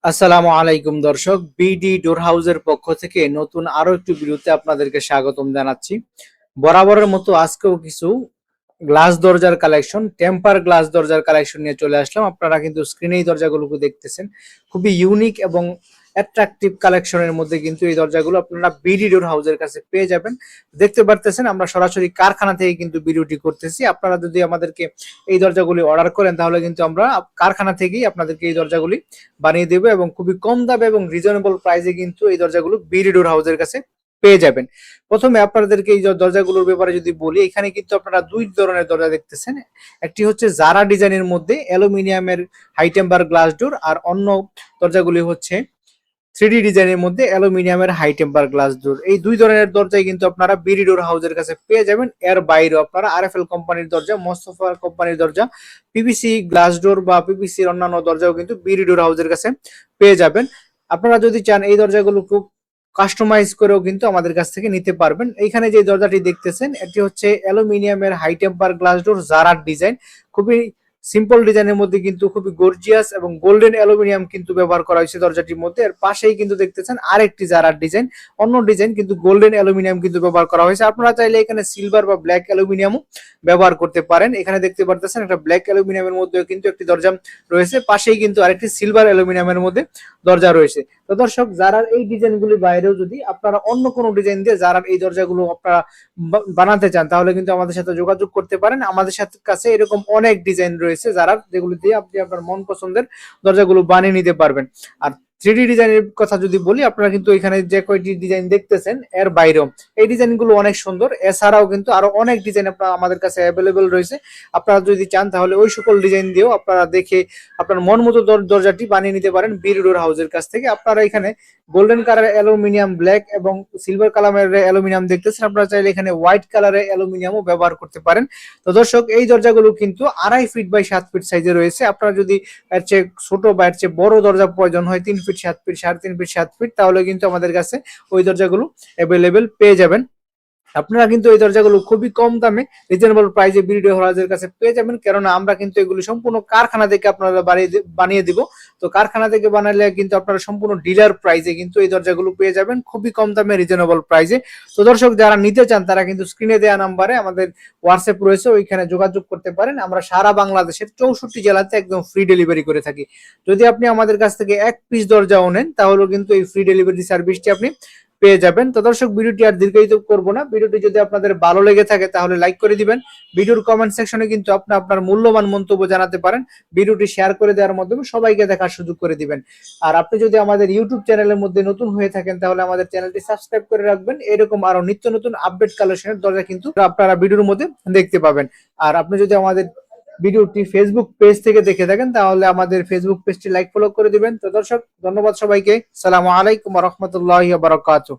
আসসালামু আলাইকুম দর্শক, বিডি ডোর হাউসের পক্ষ থেকে নতুন আরো একটি ভিডিওতে আপনাদেরকে স্বাগতম জানাচ্ছি। বরাবরের মতো আজকেও কিছু গ্লাস দরজার কালেকশন, টেম্পার গ্লাস দরজার কালেকশন নিয়ে চলে আসলাম। আপনারা কিন্তু স্ক্রিনে এই দরজাগুলোকে দেখতেছেন, খুবই ইউনিক এবং অ্যাট্রাকটিভ কালেকশনের মধ্যে কিন্তু এই দরজাগুলো আপনারা বিডি ডোর হাউসের কাছে পেয়ে যাবেন। দেখতে পারতেছেন আমরা সরাসরি কারখানা থেকে কিন্তু ভিডিওটি করতেছি। আপনারা যদি আমাদেরকে এই দরজাগুলি অর্ডার করেন তাহলে কিন্তু আমরা কারখানা থেকেই আপনাদেরকে এই দরজাগুলি বানিয়ে দেবো এবং খুবই কম দামে এবং রিজনেবল প্রাইসে কিন্তু এই দরজাগুলো বিডি ডোর হাউসের কাছে পেয়ে যাবেন। প্রথমে আপনাদেরকে এই দরজাগুলোর ব্যাপারে যদি বলি, এখানে কিন্তু আপনারা দুই ধরনের দরজা দেখতেছেন। একটি হচ্ছে জারা ডিজাইনের মধ্যে অ্যালুমিনিয়ামের হাই টেম্পার গ্লাস ডোর, আর অন্য দরজাগুলি হচ্ছে 3D ডিজাইনের মধ্যে অ্যালুমিনিয়ামের হাই টেম্পার গ্লাস ডোর। এই দুই ধরনের দরজাই কিন্তু আপনারা বিডি ডোর হাউসের কাছে পেয়ে যাবেন। এর বাইরেও আপনারা আরএফএল কোম্পানির দরজা, মোস্তফা কোম্পানির দরজা, পিভিসি গ্লাস ডোর বা পিভিসির অন্যান্য দরজাও কিন্তু বিডি ডোর হাউসের কাছে পেয়ে যাবেন। আপনারা যদি চান এই দরজাগুলো খুব কাস্টমাইজ করেও কিন্তু আমাদের কাছ থেকে নিতে পারবেন। এইখানে যে দরজাটি দেখতেছেন এটি হচ্ছে অ্যালুমিনিয়ামের হাই টেম্পার গ্লাস ডোর জারার ডিজাইন। খুবই সিম্পল ডিজাইনের মধ্যে কিন্তু খুবই গর্জিয়াস এবং গোল্ডেন অ্যালুমিনিয়াম কিন্তু ব্যবহার করা হয়েছে দরজাটির মধ্যে। এর পাশেই কিন্তু দেখতেছেন আরেকটি জারার ডিজাইন, অন্য ডিজাইন কিন্তু গোল্ডেন অ্যালুমিনিয়াম কিন্তু ব্যবহার করা হয়েছে। আপনারা চাইলে এখানে সিলভার বা ব্ল্যাক অ্যালুমিনিয়ামও ব্যবহার করতে পারেন। এখানে দেখতে পারতেছেন একটা ব্ল্যাক অ্যালুমিনিয়ামের মধ্যে কিন্তু একটি দরজা রয়েছে, পাশেই কিন্তু আরেকটি সিলভার অ্যালুমিনিয়ামের মধ্যে দরজা রয়েছে। তো দর্শক, জারার এই ডিজাইনগুলি বাইরেও যদি আপনারা অন্য কোনো ডিজাইন দিয়ে জারার এই দরজাগুলো আপনারা বানাতে চান তাহলে কিন্তু আমাদের সাথে যোগাযোগ করতে পারেন। আমাদের সাথে কাছে এরকম অনেক ডিজাইন রয়েছে যারা, যেগুলো দিয়ে আপনি আপনার মন পছন্দের দরজাগুলো বানিয়ে নিতে পারবেন। আর 3D ডিজাইনের কথা যদি বলি, আপনারা কিন্তু এখানে যে কয়টি ডিজাইন দেখতেছেন এর বাইরেও এই ডিজাইনগুলো অনেক সুন্দর। এছাড়াও কিন্তু আরো অনেক ডিজাইন আপনার আমাদের কাছে অ্যাভেলেবেল রয়েছে। আপনারা যদি চান তাহলে ওই সকল ডিজাইন দিয়েও আপনারা দেখে আপনার মন মতো দরজাটি বানিয়ে নিতে পারেন বিডি ডোর হাউসের কাছ থেকে। আপনারা এখানে গোল্ডেন কালারের অ্যালুমিনিয়াম, ব্ল্যাক এবং সিলভার কালারের অ্যালুমিনিয়াম দেখতেছেন। আপনারা চাইলে এখানে হোয়াইট কালারের অ্যালুমিনিয়ামও ব্যবহার করতে পারেন। তো দর্শক, এই দরজাগুলো কিন্তু 2.5 ফিট বাই 7 ফিট সাইজে রয়েছে। আপনারা যদি এর চেয়ে ছোট বা এর চেয়ে বড় দরজা প্রয়োজন হয় 3 ফিট 7 ফিট, 3.5 ফিট 7 ফিট, তাহলে কিন্তু আমাদের কাছে ওই দরজাগুলো অ্যাভেলেবেল পেয়ে যাবেন। আপনারা কিন্তু এই দরজাগুলো খুবই কম দামে রিজনেবল প্রাইসে বিডি ডোর হাউসের কাছে পেয়ে যাবেন, কেননা আমরা কিন্তু এগুলি সম্পূর্ণ কারখানা থেকে আপনারা বানিয়ে দিব। তো কারখানা থেকে বানালে কিন্তু আপনারা সম্পূর্ণ ডিলার প্রাইসে কিন্তু এই দরজাগুলো পেয়ে যাবেন খুবই কম দামে রিজনেবল প্রাইসে। তো দর্শক, যারা নিতে চান তারা কিন্তু স্ক্রিনে দেওয়া নাম্বারে আমাদের হোয়াটসঅ্যাপ রয়েছে, ওইখানে যোগাযোগ করতে পারেন। আমরা সারা বাংলাদেশের 64 জেলাতে একদম ফ্রি ডেলিভারি করে থাকি। যদি আপনি আমাদের কাছ থেকে এক পিস দরজাও নেন তাহলেও কিন্তু এই ফ্রি ডেলিভারি সার্ভিসটি আপনি পেয়ে যাবেন। তো দর্শক, ভিডিওটি আর দীর্ঘায়িত করব না। ভিডিওটি যদি আপনাদের ভালো লেগে থাকে তাহলে লাইক করে দিবেন। ভিডিওর কমেন্ট সেকশনে কিন্তু আপনি আপনার মূল্যবান মন্তব্য জানাতে পারেন। ভিডিওটি শেয়ার করে দেওয়ার মাধ্যমে সবাইকে দেখার সুযোগ করে দিবেন। আর আপনি যদি আমাদের ইউটিউব চ্যানেলের মধ্যে নতুন হয়ে থাকেন তাহলে আমাদের চ্যানেলটি সাবস্ক্রাইব করে রাখবেন। এরকম আরো নিত্য নতুন আপডেট কালেকশনের দরজা কিন্তু আপনারা ভিডিওর মধ্যে দেখতে পাবেন। আর আপনি যদি আমাদের ভিডিওটি ফেসবুক পেজ থেকে দেখে থাকেন তাহলে আমাদের ফেসবুক পেজটি লাইক ফলো করে দিবেন। তো দর্শক, ধন্যবাদ সবাইকে। আসসালামু আলাইকুম ওয়া রাহমাতুল্লাহি ওয়া বারাকাতুহু।